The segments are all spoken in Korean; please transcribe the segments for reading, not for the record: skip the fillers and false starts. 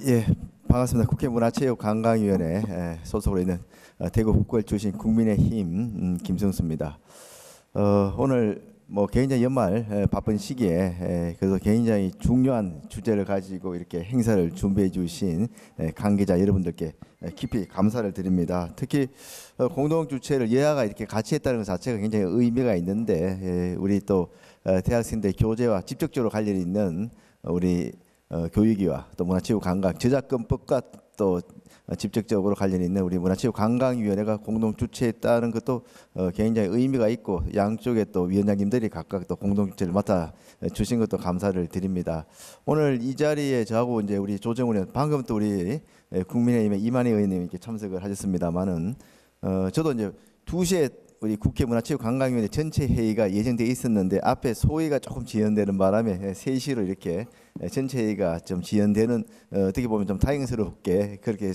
예, 반갑습니다. 국회 문화체육관광위원회 소속으로 있는 대구 북구을 출신 국민의힘 김성수입니다. 오늘 굉장히 연말 바쁜 시기에 그래서 굉장히 중요한 주제를 가지고 이렇게 행사를 준비해 주신 관계자 여러분들께 깊이 감사를 드립니다. 특히 공동 주최를 여야가 이렇게 같이 했다는 것 자체가 굉장히 의미가 있는데 우리 또 대학생들 교재와 직접적으로 관련이 있는 우리 교육위와 또 문화체육관광 저작권법과 또 직접적으로 관련이 있는 우리 문화체육관광위원회가 공동 주최했다는 것도 굉장히 의미가 있고 양쪽에 또 위원장님들이 각각 또 공동 주최를 맡아 주신 것도 감사를 드립니다. 오늘 이 자리에 저하고 이제 우리 조정훈 의원, 방금 또 우리 국민의힘의 이만희 의원님이 이렇게 참석을 하셨습니다만은 저도 이제 2시에 우리 국회 문화체육관광위원회 전체 회의가 예정돼 있었는데 앞에 소위가 조금 지연되는 바람에 3시로 이렇게 전체 회의가 좀 지연되는 어떻게 보면 좀 다행스럽게 그렇게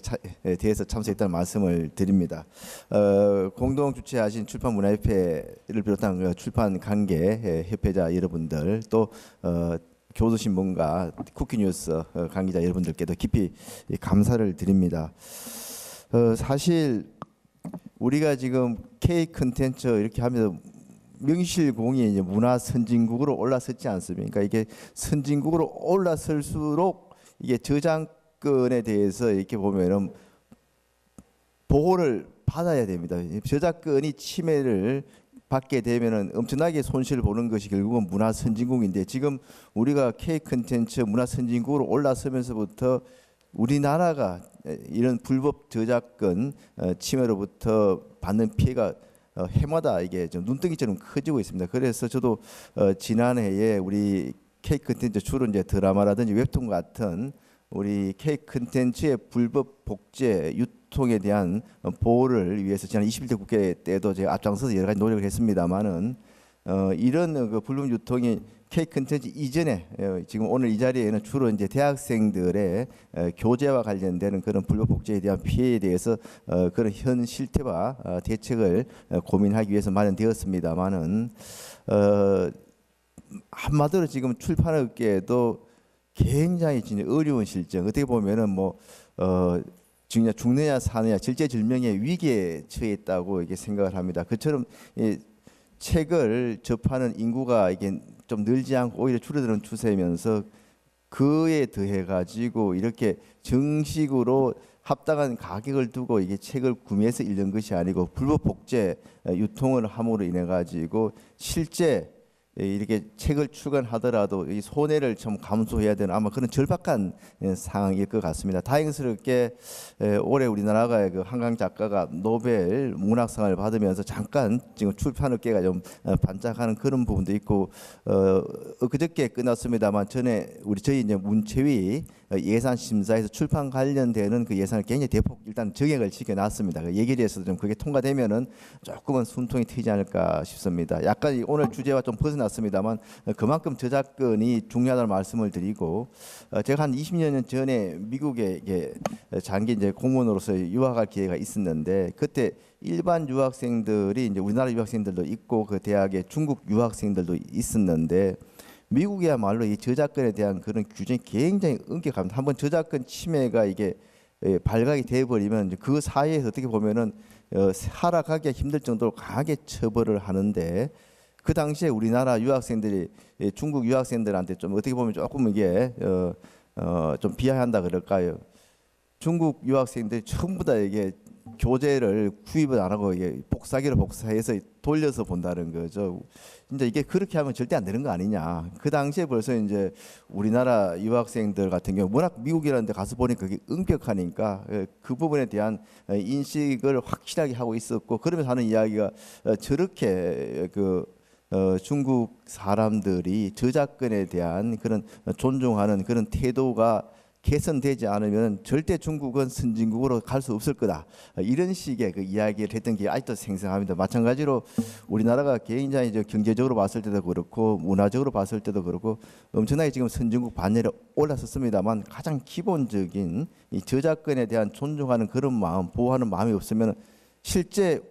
대해서 참석했다는 말씀을 드립니다. 공동 주최하신 출판문화협회를 비롯한 그 출판 관계 협회자 여러분들 또 교도신문과 쿠키뉴스 관계자 여러분들께도 깊이 감사를 드립니다. 사실 우리가 지금 K 컨텐츠 이렇게 하면서 명실공히 이제 문화 선진국으로 올라섰지 않습니까? 이게 선진국으로 올라설수록 이게 저작권에 대해서 이렇게 보면은 보호를 받아야 됩니다. 저작권이 침해를 받게 되면은 엄청나게 손실을 보는 것이 결국은 문화 선진국인데 지금 우리가 K 컨텐츠 문화 선진국으로 올라서면서부터 우리나라가 이런 불법 저작권 침해로부터 받는 피해가 해마다 이게 좀 눈덩이처럼 커지고 있습니다. 그래서 저도 지난해에 우리 K 컨텐츠 주로 이제 드라마라든지 웹툰 같은 우리 K 컨텐츠의 불법 복제 유통에 대한 보호를 위해서 지난 21대 국회 때도 제가 앞장서서 여러 가지 노력을 했습니다만은 이런 그 불법 유통이 K 컨텐츠 이전에 지금 오늘 이 자리에는 주로 이제 대학생들의 교재와 관련되는 그런 불법 복제에 대한 피해에 대해서 그런 현 실태와 대책을 고민하기 위해서 마련되었습니다만은 한마디로 지금 출판업계에도 굉장히 진짜 어려운 실정, 어떻게 보면은 죽느냐 사느냐 절제절명의 위기에 처해 있다고 이게 생각을 합니다. 그처럼 책을 접하는 인구가 이게 좀 늘지 않고 오히려 줄어드는 추세면서 그에 더해 가지고 이렇게 정식으로 합당한 가격을 두고 이게 책을 구매해서 읽는 것이 아니고 불법 복제 유통을 함으로 인해 가지고 실제 이렇게 책을 출간하더라도 이 손해를 좀 감수해야 되는 아마 그런 절박한 상황일 것 같습니다. 다행스럽게 올해 우리나라가 그 한강 작가가 노벨 문학상을 받으면서 잠깐 지금 출판업계가 좀 반짝하는 그런 부분도 있고 그저께 끝났습니다만 저희 이제 문체위 예산 심사에서 출판 관련되는 그 예산을 굉장히 대폭 일단 정액을 지켜놨습니다. 그 예결위에서도 좀 그게 통과되면은 조금은 숨통이 트이지 않을까 싶습니다. 약간 오늘 주제와 좀 벗어났습니다만 그만큼 저작권이 중요하다는 말씀을 드리고 제가 한 20년 전에 미국에 장기 이제 공무원으로서 유학할 기회가 있었는데 그때 일반 유학생들이 이제 우리나라 유학생들도 있고 그 대학에 중국 유학생들도 있었는데 미국이야말로 이 저작권에 대한 그런 규정이 굉장히 엄격합니다. 한번 저작권 침해가 이게 발각이 되어버리면 그 사회에서 어떻게 보면은 살아가기가 힘들 정도로 강하게 처벌을 하는데 그 당시에 우리나라 유학생들이 중국 유학생들한테 좀 어떻게 보면 조금 이게 좀 비하한다 그럴까요? 중국 유학생들이 전부 다 이게 교재를 구입을 안 하고 이게 복사기로 복사해서 돌려서 본다는 거죠. 진짜 이게 그렇게 하면 절대 안 되는 거 아니냐. 그 당시에 벌써 이제 우리나라 유학생들 같은 경우 워낙 미국이라는 데 가서 보니까 그게 엄격하니까 그 부분에 대한 인식을 확실하게 하고 있었고 그러면서 하는 이야기가 저렇게 중국 사람들이 저작권에 대한 그런 존중하는 그런 태도가 개선되지 않으면 절대 중국은 선진국으로 갈 수 없을 거다. 이런 식의 그 이야기를 했던 게 아직도 생생합니다. 마찬가지로 우리나라가 굉장히 경제적으로 봤을 때도 그렇고 문화적으로 봤을 때도 그렇고 엄청나게 지금 선진국 반열에 올라섰습니다만 가장 기본적인 이 저작권에 대한 존중하는 그런 마음, 보호하는 마음이 없으면 실제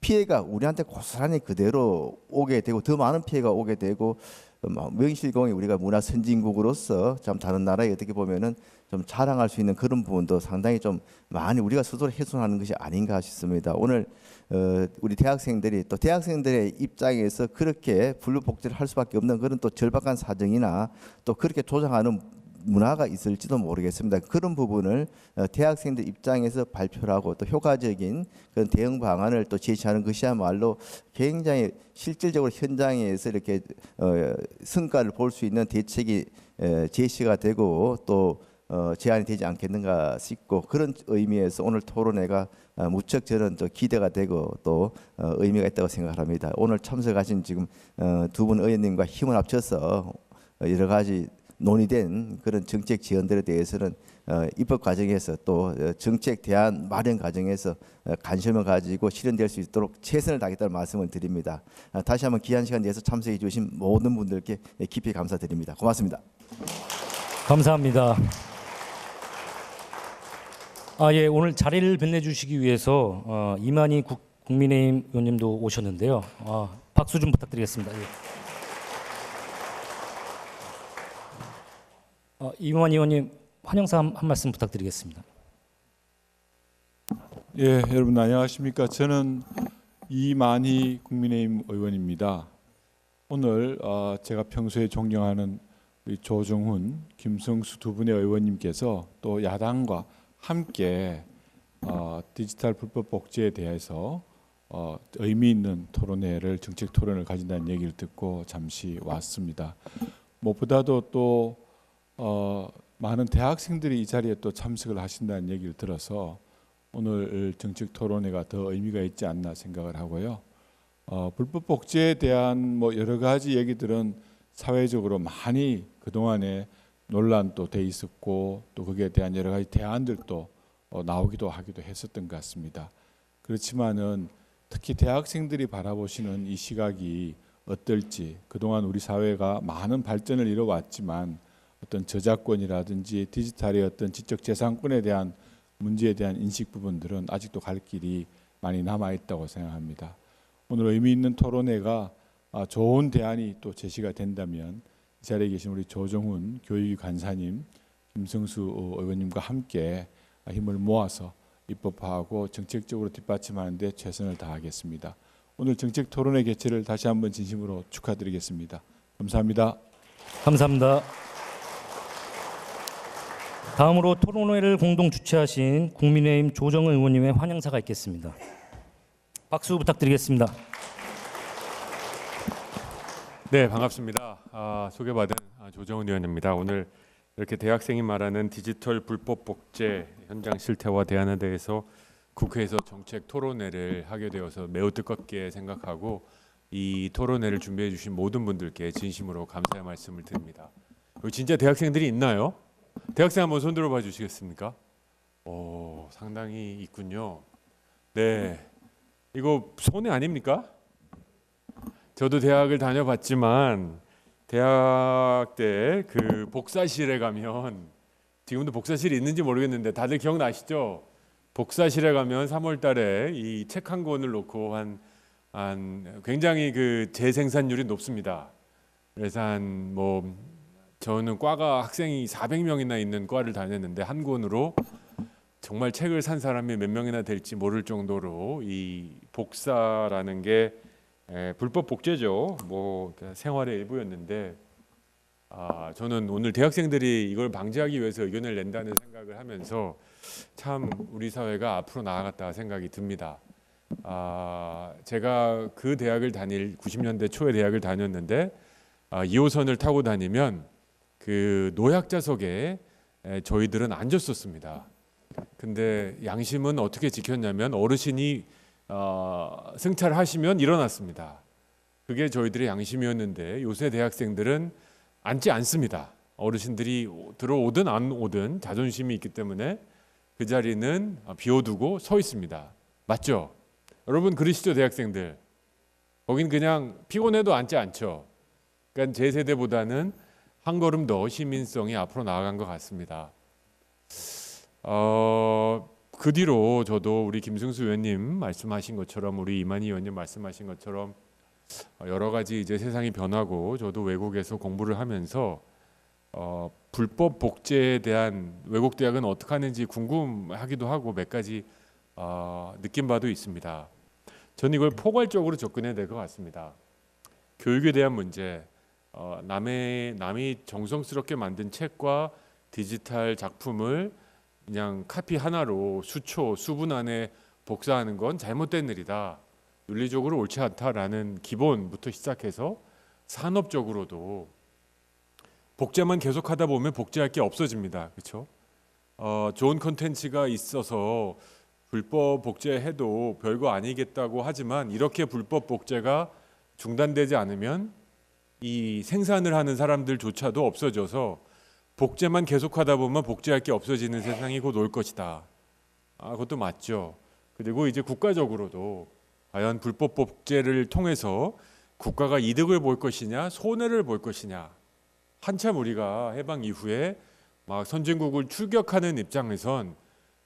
피해가 우리한테 고스란히 그대로 오게 되고 더 많은 피해가 오게 되고 명실공히 우리가 문화 선진국으로서 참 다른 나라에 어떻게 보면은 좀 자랑할 수 있는 그런 부분도 상당히 좀 많이 우리가 스스로 훼손하는 것이 아닌가 싶습니다. 오늘 우리 대학생들이 또 대학생들의 입장에서 그렇게 불법복제를 할 수밖에 없는 그런 또 절박한 사정이나 또 그렇게 조장하는 문화가 있을지도 모르겠습니다. 그런 부분을 대학생들 입장에서 발표를 하고 또 효과적인 그런 대응 방안을 또 제시하는 것이야말로 굉장히 실질적으로 현장에서 이렇게 성과를 볼 수 있는 대책이 제시가 되고 또 제안이 되지 않겠는가 싶고 그런 의미에서 오늘 토론회가 무척 저는 또 기대가 되고 또 의미가 있다고 생각합니다. 오늘 참석하신 지금 두 분 의원님과 힘을 합쳐서 여러 가지 논의된 그런 정책 지원들에 대해서는 입법 과정에서 또 정책 대안 마련 과정에서 관심을 가지고 실현될 수 있도록 최선을 다하겠다는 말씀을 드립니다. 다시 한번 귀한 시간 내서 참석해 주신 모든 분들께 깊이 감사드립니다. 고맙습니다. 감사합니다. 예, 오늘 자리를 빛내주시기 위해서 이만희 국민의힘 의원님도 오셨는데요. 박수 좀 부탁드리겠습니다. 예. 이만희 의원님 환영사 한 말씀 부탁드리겠습니다. 예, 여러분 안녕하십니까? 저는 이만희 국민의힘 의원입니다. 오늘 제가 평소에 존경하는 우리 조정훈, 김성수 두 분의 의원님께서 또 야당과 함께 디지털 불법 복제에 대해서 의미 있는 토론회를 정책 토론을 가진다는 얘기를 듣고 잠시 왔습니다. 무엇보다도 또 많은 대학생들이 이 자리에 또 참석을 하신다는 얘기를 들어서 오늘 정책 토론회가 더 의미가 있지 않나 생각을 하고요. 불법 복제에 대한 뭐 여러 가지 얘기들은 사회적으로 많이 그동안에 논란도 돼 있었고 또 거기에 대한 여러 가지 대안들도 나오기도 하기도 했었던 것 같습니다. 그렇지만은 특히 대학생들이 바라보시는 이 시각이 어떨지 그동안 우리 사회가 많은 발전을 이뤄왔지만 어떤 저작권이라든지 디지털의 어떤 지적재산권에 대한 문제에 대한 인식 부분들은 아직도 갈 길이 많이 남아 있다고 생각합니다. 오늘 의미 있는 토론회가 좋은 대안이 또 제시가 된다면 이 자리에 계신 우리 조정훈 교육위 간사님, 김성수 의원님과 함께 힘을 모아서 입법화하고 정책적으로 뒷받침하는 데 최선을 다하겠습니다. 오늘 정책 토론회 개최를 다시 한번 진심으로 축하드리겠습니다. 감사합니다. 감사합니다. 다음으로 토론회를 공동 주최하신 국민의힘 조정은 의원님의 환영사가 있겠습니다. 박수 부탁드리겠습니다. 네, 반갑습니다. 소개받은 조정은 의원입니다. 오늘 이렇게 대학생이 말하는 디지털 불법 복제 현장 실태와 대안에 대해서 국회에서 정책 토론회를 하게 되어서 매우 뜻깊게 생각하고 이 토론회를 준비해 주신 모든 분들께 진심으로 감사의 말씀을 드립니다. 여기 진짜 대학생들이 있나요? 대학생 한번 손 들어봐 주시겠습니까? 오, 상당히 있군요. 네, 이거 손해 아닙니까? 저도 대학을 다녀봤지만 대학 때 그 복사실에 가면 지금도 복사실이 있는지 모르겠는데 다들 기억나시죠? 복사실에 가면 3월달에 이 책 한 권을 놓고 한 굉장히 그 재생산율이 높습니다. 그래서 저는 과가 학생이 400명이나 있는 과를 다녔는데 한 권으로 정말 책을 산 사람이 몇 명이나 될지 모를 정도로 이 복사라는 게 불법 복제죠. 생활의 일부였는데 저는 오늘 대학생들이 이걸 방지하기 위해서 의견을 낸다는 생각을 하면서 참 우리 사회가 앞으로 나아갔다 생각이 듭니다. 제가 그 대학을 90년대 초에 대학을 다녔는데 2호선을 타고 다니면 그 노약자석에 저희들은 앉았었습니다. 근데 양심은 어떻게 지켰냐면 어르신이 승차하시면 일어났습니다. 그게 저희들의 양심이었는데 요새 대학생들은 앉지 않습니다. 어르신들이 들어오든 안 오든 자존심이 있기 때문에 그 자리는 비워두고 서 있습니다. 맞죠? 여러분 그러시죠 대학생들? 거긴 그냥 피곤해도 앉지 않죠. 그러니까 제 세대보다는 한 걸음 더 시민성이 앞으로 나아간 것 같습니다. 그 뒤로 저도 우리 김승수 의원님 말씀하신 것처럼 우리 이만희 의원님 말씀하신 것처럼 여러 가지 이제 세상이 변하고 저도 외국에서 공부를 하면서 불법 복제에 대한 외국 대학은 어떻게 하는지 궁금하기도 하고 몇 가지 느낀 바도 있습니다. 저는 이걸 포괄적으로 접근해야 될 것 같습니다. 교육에 대한 문제, 남이 정성스럽게 만든 책과 디지털 작품을 그냥 카피 하나로 수초, 수분 안에 복사하는 건 잘못된 일이다. 윤리적으로 옳지 않다라는 기본부터 시작해서 산업적으로도 복제만 계속하다 보면 복제할 게 없어집니다. 그렇죠? 좋은 콘텐츠가 있어서 불법 복제해도 별거 아니겠다고 하지만 이렇게 불법 복제가 중단되지 않으면 이 생산을 하는 사람들조차도 없어져서 복제만 계속하다 보면 복제할 게 없어지는 세상이 곧 올 것이다. 그것도 맞죠. 그리고 이제 국가적으로도 과연 불법 복제를 통해서 국가가 이득을 볼 것이냐 손해를 볼 것이냐. 한참 우리가 해방 이후에 막 선진국을 출격하는 입장에선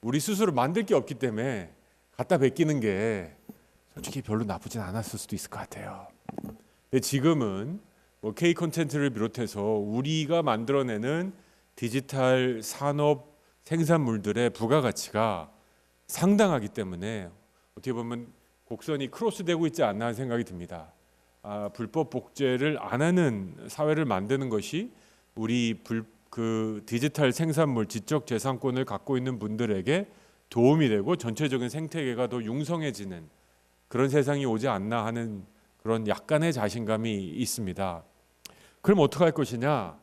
우리 스스로 만들 게 없기 때문에 갖다 베끼는 게 솔직히 별로 나쁘진 않았을 수도 있을 것 같아요. 근데 지금은 뭐 K 콘텐츠를 비롯해서 우리가 만들어내는 디지털 산업 생산물들의 부가가치가 상당하기 때문에 어떻게 보면 곡선이 크로스되고 있지 않나 하는 생각이 듭니다. 불법 복제를 안 하는 사회를 만드는 것이 우리 그 디지털 생산물 지적 재산권을 갖고 있는 분들에게 도움이 되고 전체적인 생태계가 더 융성해지는 그런 세상이 오지 않나 하는 그런 약간의 자신감이 있습니다. 그럼 어떻게 할 것이냐?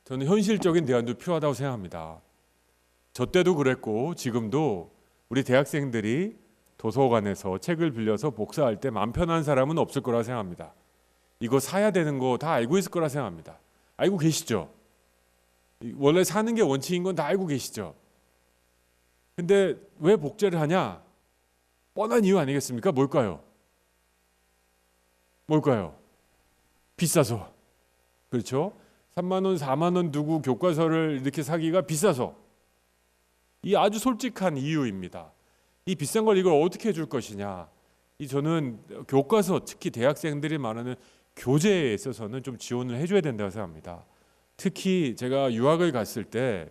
저는 현실적인 대안도 필요하다고 생각합니다. 저 때도 그랬고 지금도 우리 대학생들이 도서관에서 책을 빌려서 복사할 때 마음 편한 사람은 없을 거라 생각합니다. 이거 사야 되는 거 다 알고 있을 거라 생각합니다. 알고 계시죠? 원래 사는 게 원칙인 건 다 알고 계시죠? 근데 왜 복제를 하냐? 뻔한 이유 아니겠습니까? 뭘까요? 비싸서. 그렇죠? 3만 원, 4만 원 두고 교과서를 이렇게 사기가 비싸서. 이 아주 솔직한 이유입니다. 이 비싼 걸 이걸 어떻게 해줄 것이냐. 저는 교과서 특히 대학생들이 말하는 교재에 있어서는 좀 지원을 해줘야 된다고 생각합니다. 특히 제가 유학을 갔을 때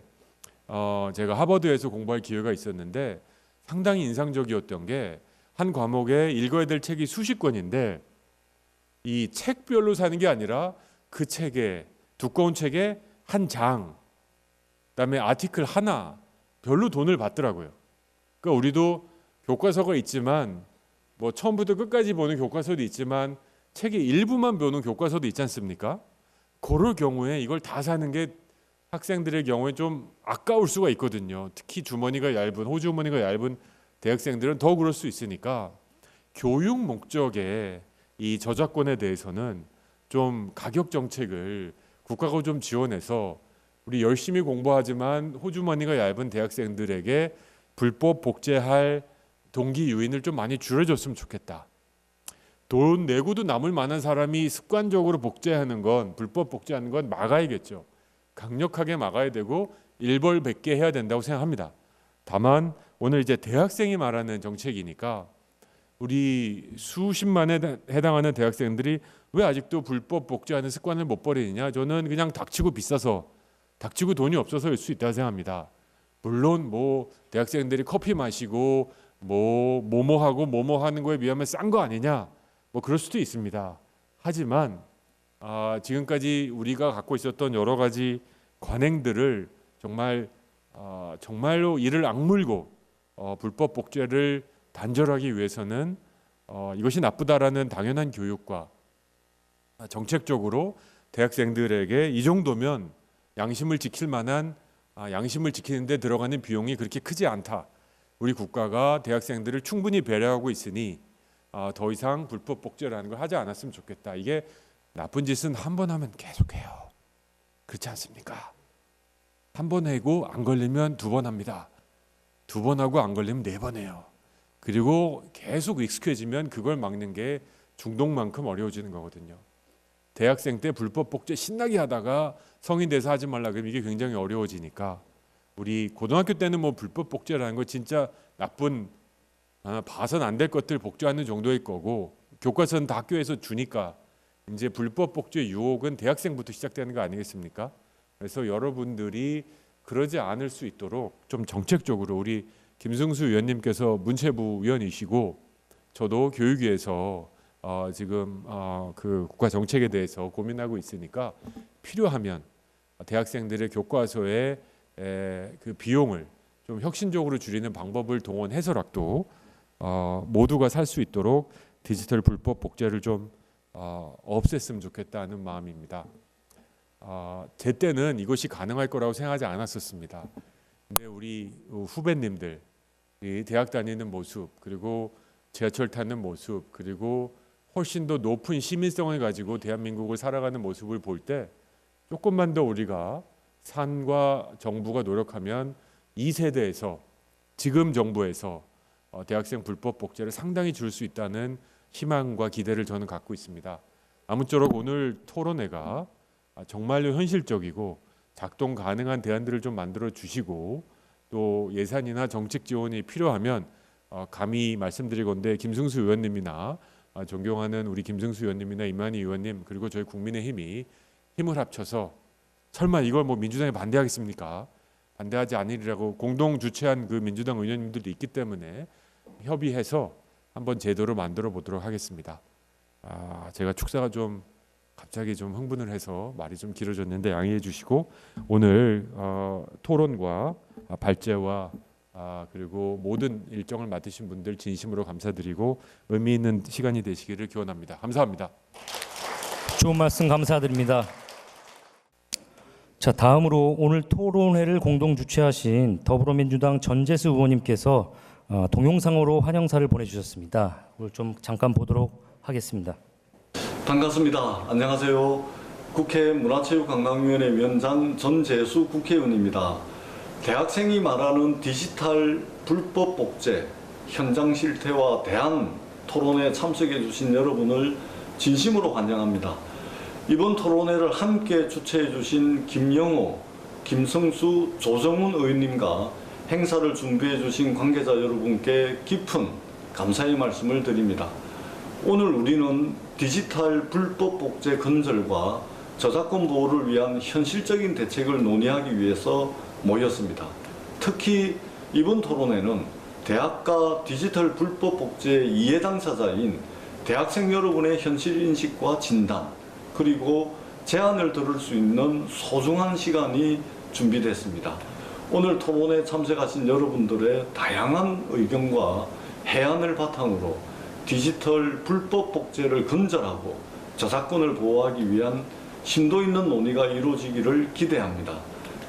제가 하버드에서 공부할 기회가 있었는데 상당히 인상적이었던 게 한 과목에 읽어야 될 책이 수십 권인데 이 책별로 사는 게 아니라 그 책에 두꺼운 책에 한 장, 그다음에 아티클 하나 별로 돈을 받더라고요. 그러니까 우리도 교과서가 있지만 뭐 처음부터 끝까지 보는 교과서도 있지만 책의 일부만 보는 교과서도 있지 않습니까? 그럴 경우에 이걸 다 사는 게 학생들의 경우에 좀 아까울 수가 있거든요. 특히 주머니가 얇은 호주머니가 얇은 대학생들은 더 그럴 수 있으니까 교육 목적의 이 저작권에 대해서는 좀 가격 정책을 국가가 좀 지원해서 우리 열심히 공부하지만 호주머니가 얇은 대학생들에게 불법 복제할 동기 요인을 좀 많이 줄여줬으면 좋겠다. 돈 내고도 남을 만한 사람이 습관적으로 복제하는 건 불법 복제하는 건 막아야겠죠. 강력하게 막아야 되고 일벌백계 해야 된다고 생각합니다. 다만 오늘 이제 대학생이 말하는 정책이니까 우리 수십만에 해당하는 대학생들이 왜 아직도 불법 복제하는 습관을 못 버리느냐? 저는 그냥 닥치고 비싸서 닥치고 돈이 없어서일 수 있다고 생각합니다. 물론 뭐 대학생들이 커피 마시고 뭐하고 뭐뭐 하는 거에 비하면 싼 거 아니냐? 뭐 그럴 수도 있습니다. 하지만 지금까지 우리가 갖고 있었던 여러 가지 관행들을 정말로 이를 악물고 불법 복제를 단절하기 위해서는 이것이 나쁘다라는 당연한 교육과 정책적으로 대학생들에게 이 정도면 양심을 지킬 만한 양심을 지키는 데 들어가는 비용이 그렇게 크지 않다. 우리 국가가 대학생들을 충분히 배려하고 있으니 더 이상 불법 복제라는 걸 하지 않았으면 좋겠다. 이게 나쁜 짓은 한 번 하면 계속해요. 그렇지 않습니까? 한 번 하고 안 걸리면 두 번 합니다. 두 번 하고 안 걸리면 네 번 해요. 그리고 계속 익숙해지면 그걸 막는 게 중독만큼 어려워지는 거거든요. 대학생 때 불법 복제 신나게 하다가 성인 돼서 하지 말라 그러면 이게 굉장히 어려워지니까 우리 고등학교 때는 뭐 불법 복제라는 거 진짜 나쁜 봐선 안 될 것들 복제하는 정도일 거고 교과서는 다 학교에서 주니까 이제 불법 복제 유혹은 대학생부터 시작되는 거 아니겠습니까? 그래서 여러분들이 그러지 않을 수 있도록 좀 정책적으로 우리 김승수 위원님께서 문체부 위원이시고 저도 교육위에서 지금 그 국가 정책에 대해서 고민하고 있으니까 필요하면 대학생들의 교과서의 그 비용을 좀 혁신적으로 줄이는 방법을 동원해서라도 모두가 살 수 있도록 디지털 불법 복제를 좀 없앴으면 좋겠다는 마음입니다. 제 때는 이것이 가능할 거라고 생각하지 않았었습니다. 근데 우리 후배님들 이 대학 다니는 모습 그리고 지하철 타는 모습 그리고 훨씬 더 높은 시민성을 가지고 대한민국을 살아가는 모습을 볼 때 조금만 더 우리가 산과 정부가 노력하면 이 세대에서 지금 정부에서 대학생 불법 복제를 상당히 줄 수 있다는 희망과 기대를 저는 갖고 있습니다. 아무쪼록 오늘 토론회가 정말로 현실적이고 작동 가능한 대안들을 좀 만들어 주시고 또 예산이나 정책 지원이 필요하면 감히 말씀드리건대 김승수 의원님이나 존경하는 우리 김승수 의원님이나 이만희 의원님 그리고 저희 국민의힘이 힘을 합쳐서 설마 이걸 뭐 민주당이 반대하겠습니까? 반대하지 않으리라고 공동 주최한 그 민주당 의원님들도 있기 때문에 협의해서 한번 제도를 만들어 보도록 하겠습니다. 제가 축사가 좀 갑자기 좀 흥분을 해서 말이 좀 길어졌는데 양해해 주시고 오늘 토론과 발제와 그리고 모든 일정을 맡으신 분들 진심으로 감사드리고 의미 있는 시간이 되시기를 기원합니다. 감사합니다. 좋은 말씀 감사드립니다. 자, 다음으로 오늘 토론회를 공동 주최하신 더불어민주당 전재수 의원님께서 동영상으로 환영사를 보내주셨습니다. 그걸 좀 잠깐 보도록 하겠습니다. 반갑습니다. 안녕하세요. 국회 문화체육관광위원회 위원장 전재수 국회의원입니다. 대학생이 말하는 디지털 불법 복제, 현장 실태와 대안 토론에 참석해 주신 여러분을 진심으로 환영합니다. 이번 토론회를 함께 주최해 주신 김영호, 김성수, 조정훈 의원님과 행사를 준비해 주신 관계자 여러분께 깊은 감사의 말씀을 드립니다. 오늘 우리는 디지털 불법 복제 근절과 저작권 보호를 위한 현실적인 대책을 논의하기 위해서 모였습니다. 특히 이번 토론회는 대학가 디지털 불법 복제 이해 당사자인 대학생 여러분의 현실인식과 진단 그리고 제안을 들을 수 있는 소중한 시간이 준비됐습니다. 오늘 토론에 참석하신 여러분들의 다양한 의견과 해안을 바탕으로 디지털 불법 복제를 근절하고 저작권을 보호하기 위한 심도 있는 논의가 이루어지기를 기대합니다.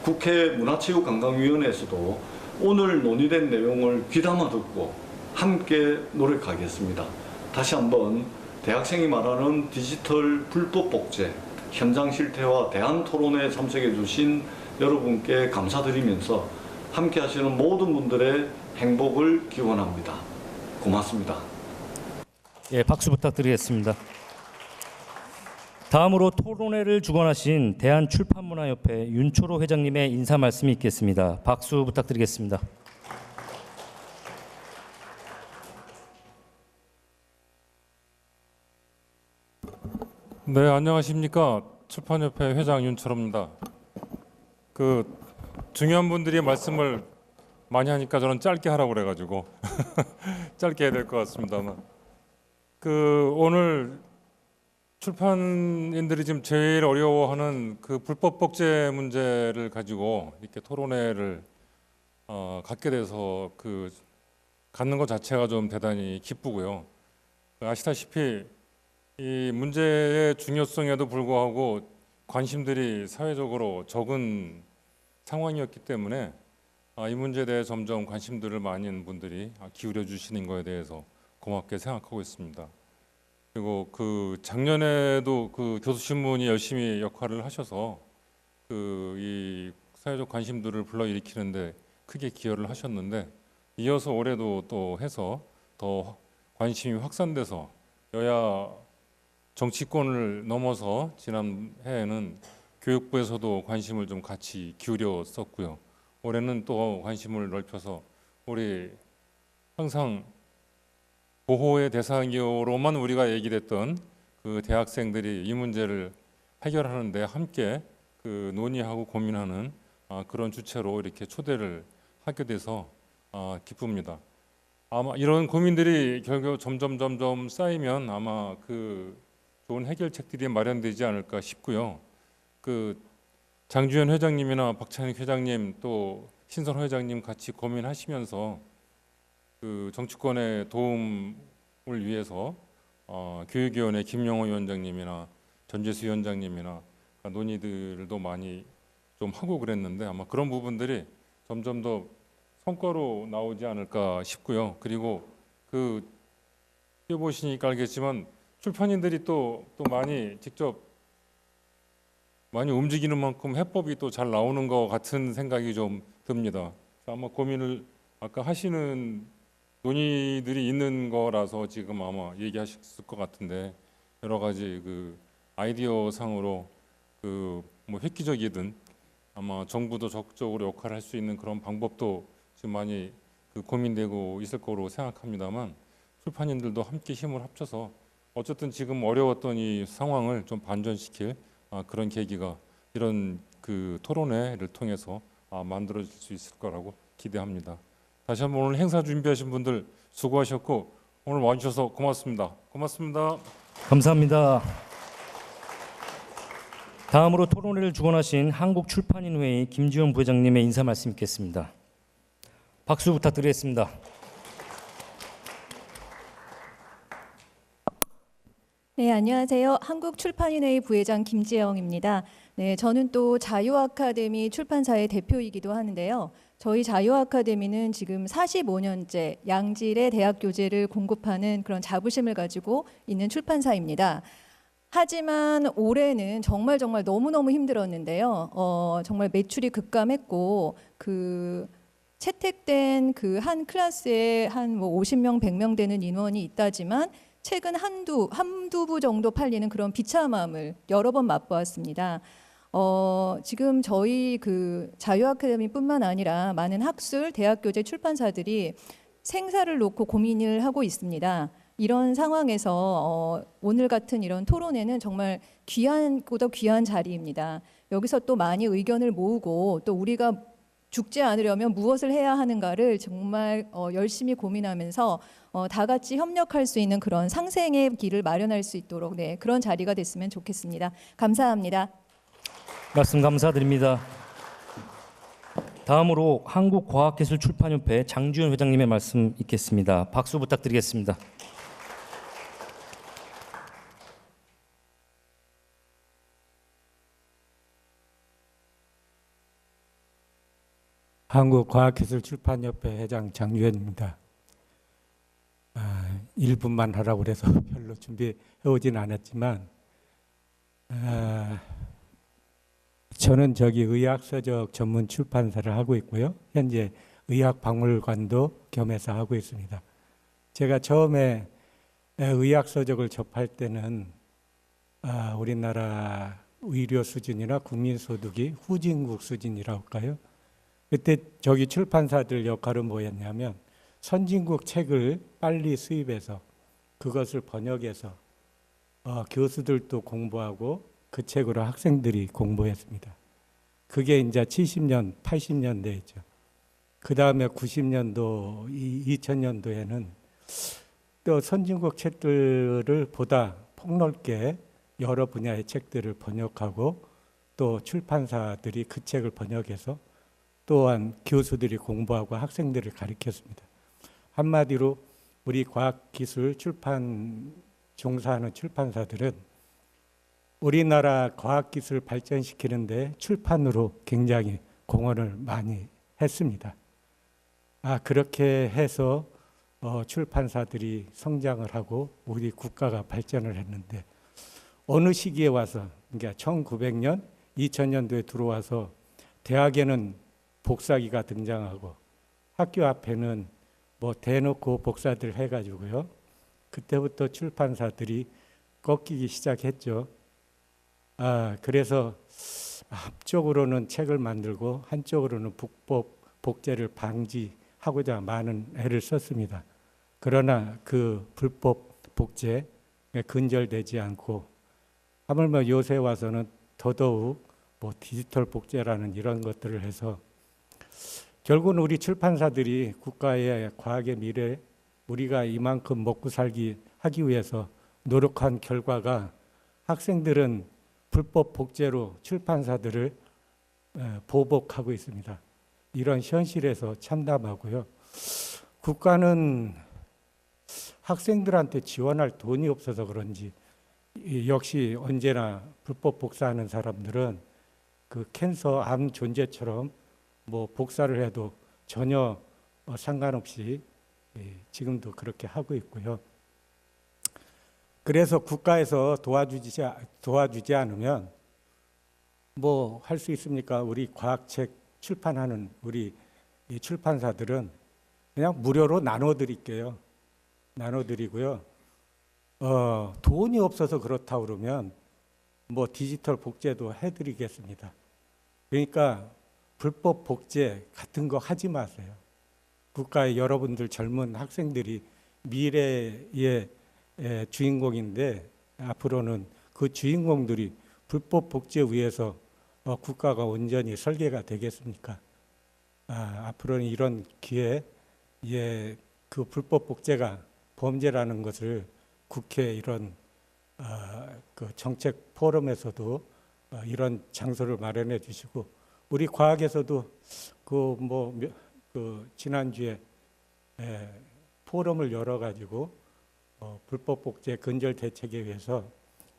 국회 문화체육관광위원회에서도 오늘 논의된 내용을 귀담아 듣고 함께 노력하겠습니다. 다시 한번 대학생이 말하는 디지털 불법 복제, 현장 실태와 대안 토론에 참석해 주신 여러분께 감사드리면서 함께 하시는 모든 분들의 행복을 기원합니다. 고맙습니다. 예, 박수 부탁드리겠습니다. 다음으로 토론회를 주관하신 대한출판문화협회 윤초로 회장님의 인사 말씀이 있겠습니다. 박수 부탁드리겠습니다. 네, 안녕하십니까. 출판협회 회장 윤철호입니다. 그 중요한 분들이 말씀을 많이 하니까 저는 짧게 하라고 그래가지고 짧게 해야 될 것 같습니다만, 그 오늘 출판인들이 지금 제일 어려워하는 그 불법 복제 문제를 가지고 이렇게 토론회를 갖게 돼서 그 갖는 것 자체가 좀 대단히 기쁘고요. 아시다시피 이 문제의 중요성에도 불구하고 관심들이 사회적으로 적은 상황이었기 때문에 이 문제에 대해 점점 관심들을 많은 분들이 기울여 주시는 거에 대해서 고맙게 생각하고 있습니다. 그리고 그 작년에도 그 교수신문이 열심히 역할을 하셔서 그 이 사회적 관심들을 불러일으키는데 크게 기여를 하셨는데, 이어서 올해도 또 해서 더 관심이 확산돼서 여야 정치권을 넘어서 지난 해에는 교육부에서도 관심을 좀 같이 기울였었고요. 올해는 또 관심을 넓혀서 우리 항상 보호의 대상으로만 우리가 얘기했던 그 대학생들이 이 문제를 해결하는데 함께 그 논의하고 고민하는 그런 주체로 이렇게 초대를 하게 돼서 기쁩니다. 아마 이런 고민들이 결국 점점 쌓이면 아마 그 좋은 해결책들이 마련되지 않을까 싶고요. 그 장주현 회장님이나 박찬익 회장님 또 신선 회장님 같이 고민하시면서 그 정치권의 도움을 위해서 교육위원회 김영호 위원장님이나 전재수 위원장님이나 논의들도 많이 좀 하고 그랬는데 아마 그런 부분들이 점점 더 성과로 나오지 않을까 싶고요. 그리고 그 보시니까 알겠지만 출판인들이 또 많이 직접 많이 움직이는 만큼 해법이 또 잘 나오는 것 같은 생각이 좀 듭니다. 아마 고민을 아까 하시는 논의들이 있는 거라서 지금 아마 얘기하셨을 것 같은데 여러 가지 그 아이디어 상으로 그 뭐 획기적이든 아마 정부도 적극적으로 역할을 할 수 있는 그런 방법도 지금 많이 그 고민되고 있을 거로 생각합니다만 출판인들도 함께 힘을 합쳐서 어쨌든 지금 어려웠던 이 상황을 좀 반전시킬 그런 계기가 이런 그 토론회를 통해서 만들어질 수 있을 거라고 기대합니다. 다시 한번 오늘 행사 준비하신 분들 수고하셨고 오늘 와주셔서 고맙습니다. 고맙습니다. 감사합니다. 다음으로 토론회를 주관하신 한국출판인회의 김지원 부회장님의 인사 말씀 있겠습니다. 박수 부탁드리겠습니다. 네, 안녕하세요. 한국출판인회의 부회장 김지영입니다. 네, 저는 또 자유아카데미 출판사의 대표이기도 하는데요. 저희 자유아카데미는 지금 45년째 양질의 대학 교재를 공급하는 그런 자부심을 가지고 있는 출판사입니다. 하지만 올해는 정말 너무너무 힘들었는데요. 정말 매출이 급감했고 그 채택된 그 한 클래스에 한 뭐 50명, 100명 되는 인원이 있다지만 책은 한두 부 정도 팔리는 그런 비참함을 여러 번 맛보았습니다. 지금 저희 그 자유아카데미뿐만 아니라 많은 학술, 대학교재 출판사들이 생사를 놓고 고민을 하고 있습니다. 이런 상황에서 오늘 같은 이런 토론회는 정말 귀한보다 귀한 자리입니다. 여기서 또 많이 의견을 모으고 또 우리가 죽지 않으려면 무엇을 해야 하는가를 정말 열심히 고민하면서 다 같이 협력할 수 있는 그런 상생의 길을 마련할 수 있도록 그런 자리가 됐으면 좋겠습니다. 감사합니다. 말씀 감사드립니다. 다음으로 한국과학기술출판협회 장주현 회장님의 말씀 있겠습니다. 박수 부탁드리겠습니다. 한국과학기술출판협회 회장 장주현입니다. 1분만 하라고 그래서 별로 준비해 오진 않았지만 저는 의학서적 전문 출판사를 하고 있고요. 현재 의학박물관도 겸해서 하고 있습니다. 제가 처음에 의학서적을 접할 때는 우리나라 의료 수준이나 국민소득이 후진국 수준이라고 할까요? 그때 출판사들 역할은 뭐였냐면 선진국 책을 빨리 수입해서 그것을 번역해서 교수들도 공부하고 그 책으로 학생들이 공부했습니다. 그게 이제 70년, 80년대였죠. 그 다음에 90년도, 2000년도에는 또 선진국 책들을 보다 폭넓게 여러 분야의 책들을 번역하고 또 출판사들이 그 책을 번역해서 또한 교수들이 공부하고 학생들을 가르쳤습니다. 한마디로 우리 과학기술 출판 종사하는 출판사들은 우리나라 과학기술 발전시키는데 출판으로 굉장히 공헌을 많이 했습니다. 그렇게 해서 출판사들이 성장을 하고 우리 국가가 발전을 했는데 어느 시기에 와서 그러니까 1900년, 2000년도에 들어와서 대학에는 복사기가 등장하고 학교 앞에는 뭐 대놓고 복사들 해가지고요. 그때부터 출판사들이 꺾이기 시작했죠. 그래서 한쪽으로는 책을 만들고 한쪽으로는 북법 복제를 방지하고자 많은 애를 썼습니다. 그러나 그 불법 복제에 근절되지 않고 하물며 요새 와서는 더더욱 뭐 디지털 복제라는 이런 것들을 해서 결국은 우리 출판사들이 국가의 과학의 미래, 우리가 이만큼 먹고 살기 하기 위해서 노력한 결과가 학생들은 불법 복제로 출판사들을 보복하고 있습니다. 이런 현실에서 참담하고요. 국가는 학생들한테 지원할 돈이 없어서 그런지 역시 언제나 불법 복사하는 사람들은 그 캔서, 암 존재처럼 뭐 복사를 해도 전혀 상관없이 지금도 그렇게 하고 있고요. 그래서 국가에서 도와주지 않으면 뭐 할 수 있습니까? 우리 과학책 출판하는 우리 이 출판사들은 그냥 무료로 나눠드릴게요. 나눠드리고요. 돈이 없어서 그렇다 그러면 뭐 디지털 복제도 해드리겠습니다. 그러니까 불법 복제 같은 거 하지 마세요. 국가의 여러분들 젊은 학생들이 미래의 주인공인데 앞으로는 그 주인공들이 불법 복제 위해서 국가가 온전히 설계가 되겠습니까? 앞으로는 이런 기회에 그 불법 복제가 범죄라는 것을 국회 이런 그 정책 포럼에서도 이런 장소를 마련해 주시고 우리 과학에서도 그 지난주에 포럼을 열어 가지고 불법 복제 근절 대책에 위해서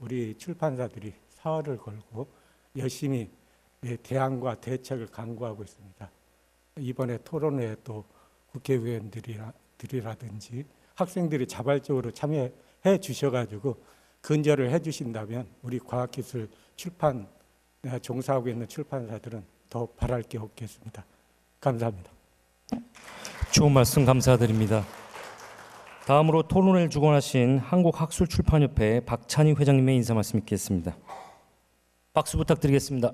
우리 출판사들이 사활을 걸고 열심히 대안과 대책을 강구하고 있습니다. 이번에 토론회에 또 국회의원들이라든지 학생들이 자발적으로 참여해 주셔가지고 근절을 해주신다면 우리 과학기술 출판 종사하고 있는 출판사들은 더 바랄 게 없겠습니다. 감사합니다. 좋은 말씀 감사드립니다. 다음으로 토론회를 주관하신 한국학술출판협회 박찬희 회장님의 인사 말씀 있겠습니다. 박수 부탁드리겠습니다.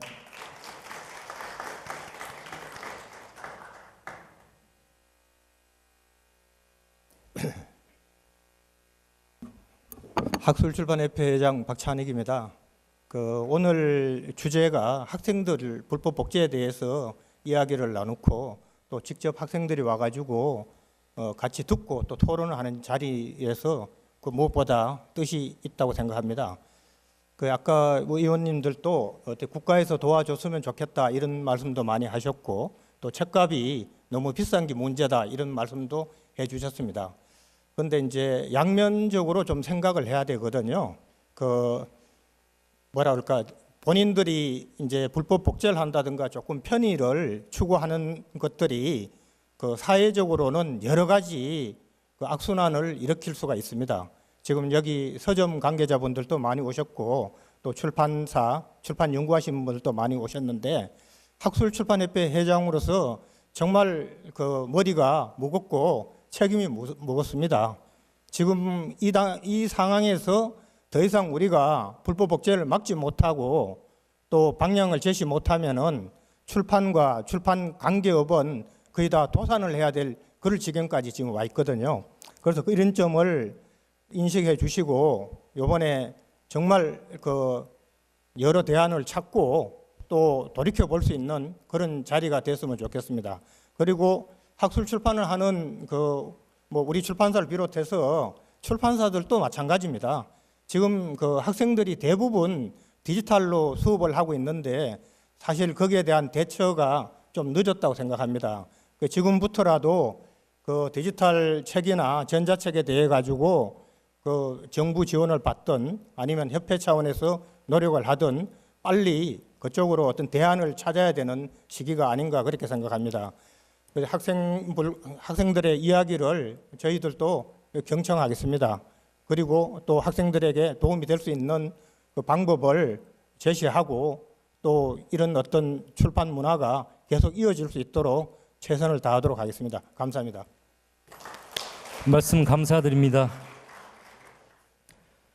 학술출판협회 회장 박찬익입니다. 오늘 주제가 학생들 불법 복제에 대해서 이야기를 나누고 또 직접 학생들이 와가지고 같이 듣고 또 토론을 하는 자리에서 무엇보다 뜻이 있다고 생각합니다. 아까 의원님들도 국가에서 도와줬으면 좋겠다 이런 말씀도 많이 하셨고 또 책값이 너무 비싼 게 문제다 이런 말씀도 해주셨습니다. 그런데 이제 양면적으로 좀 생각을 해야 되거든요. 본인들이 이제 불법 복제를 한다든가 조금 편의를 추구하는 것들이 사회적으로는 여러 가지 악순환을 일으킬 수가 있습니다. 지금 여기 서점 관계자분들도 많이 오셨고 또 출판사, 출판 연구하신 분들도 많이 오셨는데 학술출판협회 회장으로서 정말 머리가 무겁고 책임이 무겁습니다. 지금 이 상황에서 더 이상 우리가 불법 복제를 막지 못하고 또 방향을 제시 못하면은 출판과 출판 관계업은 거의 다 도산을 해야 될 그럴 지경까지 지금 와 있거든요. 그래서 이런 점을 인식해 주시고 이번에 정말 여러 대안을 찾고 또 돌이켜 볼 수 있는 그런 자리가 됐으면 좋겠습니다. 그리고 학술 출판을 하는 우리 출판사를 비롯해서 출판사들도 마찬가지입니다. 지금 학생들이 대부분 디지털로 수업을 하고 있는데 사실 거기에 대한 대처가 좀 늦었다고 생각합니다. 지금부터라도 디지털 책이나 전자책에 대해 가지고 정부 지원을 받든 아니면 협회 차원에서 노력을 하든 빨리 그쪽으로 어떤 대안을 찾아야 되는 시기가 아닌가 그렇게 생각합니다. 학생들의 이야기를 저희들도 경청하겠습니다. 그리고 또 학생들에게 도움이 될 수 있는 방법을 제시하고 또 이런 어떤 출판 문화가 계속 이어질 수 있도록 최선을 다하도록 하겠습니다. 감사합니다. 말씀 감사드립니다.